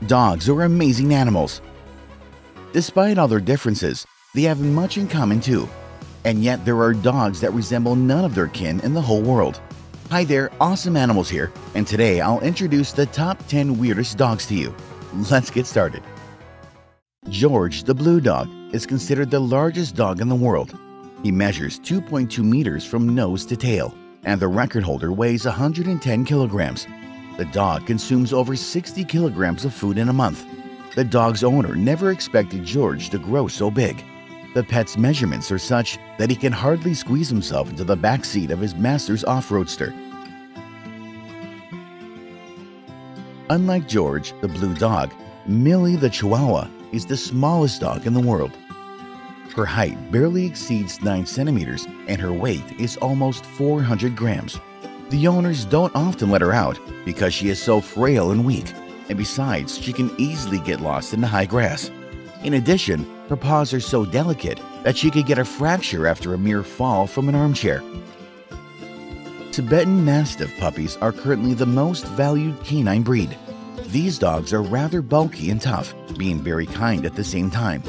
Dogs are amazing animals. Despite all their differences, they have much in common too. And yet there are dogs that resemble none of their kin in the whole world. Hi there, Awesome Animals here, and today I'll introduce the top 10 weirdest dogs to you. Let's get started. George the Blue Dog is considered the largest dog in the world. He measures 2.2 meters from nose to tail, and the record holder weighs 110 kilograms. The dog consumes over 60 kilograms of food in a month. The dog's owner never expected George to grow so big. The pet's measurements are such that he can hardly squeeze himself into the back seat of his master's off-roadster. Unlike George the Blue Dog, Millie the Chihuahua is the smallest dog in the world. Her height barely exceeds 9 centimeters and her weight is almost 400 grams. The owners don't often let her out because she is so frail and weak, and besides, she can easily get lost in the high grass. In addition, her paws are so delicate that she could get a fracture after a mere fall from an armchair. Tibetan Mastiff puppies are currently the most valued canine breed. These dogs are rather bulky and tough, being very kind at the same time.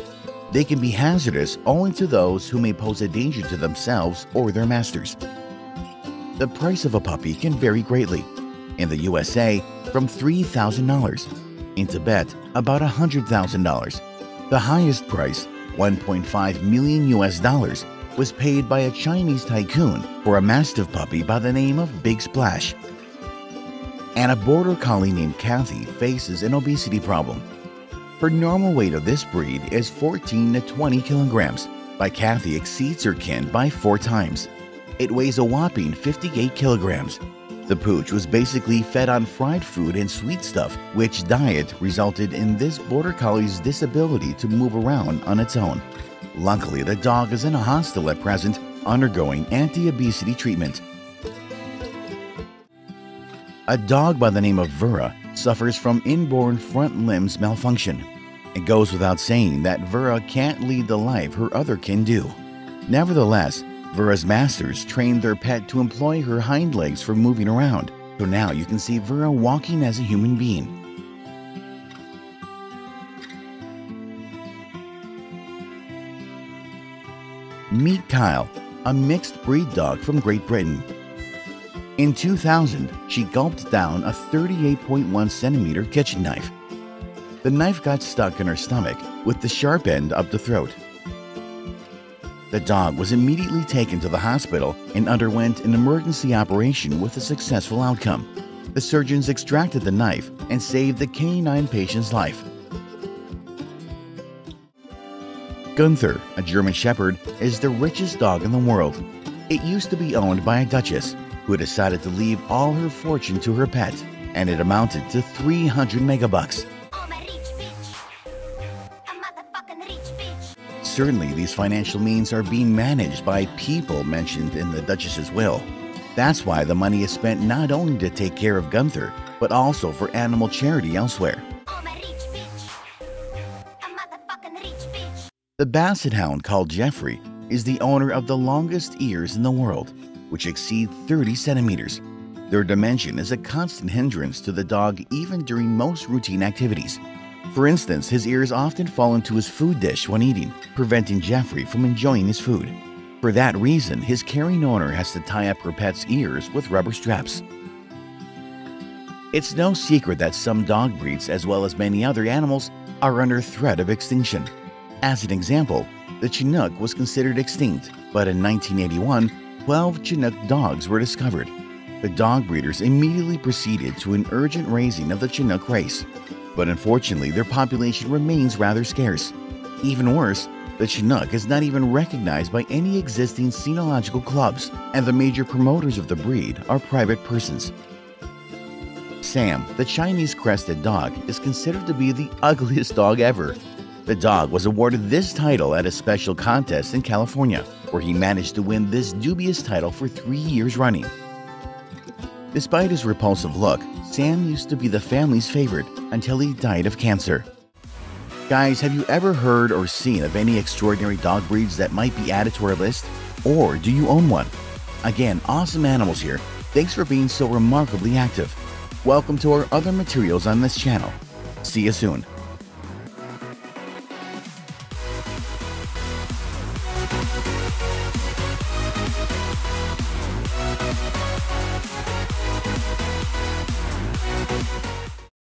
They can be hazardous only to those who may pose a danger to themselves or their masters. The price of a puppy can vary greatly. In the USA, from $3,000. In Tibet, about $100,000. The highest price, $1.5 million US, was paid by a Chinese tycoon for a Mastiff puppy by the name of Big Splash. And a border collie named Kathy faces an obesity problem. Her normal weight of this breed is 14 to 20 kilograms, but Kathy exceeds her kin by 4 times. It weighs a whopping 58 kilograms. The pooch was basically fed on fried food and sweet stuff, which diet resulted in this border collie's disability to move around on its own. Luckily, the dog is in a hostel at present, undergoing anti-obesity treatment. A dog by the name of Vera suffers from inborn front limbs malfunction. It goes without saying that Vera can't lead the life her other kin do. Nevertheless, Vera's masters trained their pet to employ her hind legs for moving around, so now you can see Vera walking as a human being. Meet Kyle, a mixed breed dog from Great Britain. In 2000, she gulped down a 38.1 centimeter kitchen knife. The knife got stuck in her stomach with the sharp end up the throat. The dog was immediately taken to the hospital and underwent an emergency operation with a successful outcome. The surgeons extracted the knife and saved the canine patient's life. Gunther, a German Shepherd, is the richest dog in the world. It used to be owned by a duchess who decided to leave all her fortune to her pet, and it amounted to 300 megabucks. Certainly, these financial means are being managed by people mentioned in the Duchess's will. That's why the money is spent not only to take care of Gunther, but also for animal charity elsewhere. The Basset Hound called Geoffrey is the owner of the longest ears in the world, which exceed 30 centimeters. Their dimension is a constant hindrance to the dog even during most routine activities. For instance, his ears often fall into his food dish when eating, preventing Geoffrey from enjoying his food. For that reason, his caring owner has to tie up her pet's ears with rubber straps. It's no secret that some dog breeds, as well as many other animals, are under threat of extinction. As an example, the Chinook was considered extinct, but in 1981, 12 Chinook dogs were discovered. The dog breeders immediately proceeded to an urgent raising of the Chinook race. But unfortunately, their population remains rather scarce. Even worse, the Chinook is not even recognized by any existing cenological clubs, and the major promoters of the breed are private persons. Sam, the Chinese Crested Dog, is considered to be the ugliest dog ever. The dog was awarded this title at a special contest in California, where he managed to win this dubious title for 3 years running. Despite his repulsive look, Sam used to be the family's favorite until he died of cancer. Guys, have you ever heard or seen of any extraordinary dog breeds that might be added to our list? Or do you own one? Again, Awesome Animals here. Thanks for being so remarkably active. Welcome to our other materials on this channel. See you soon.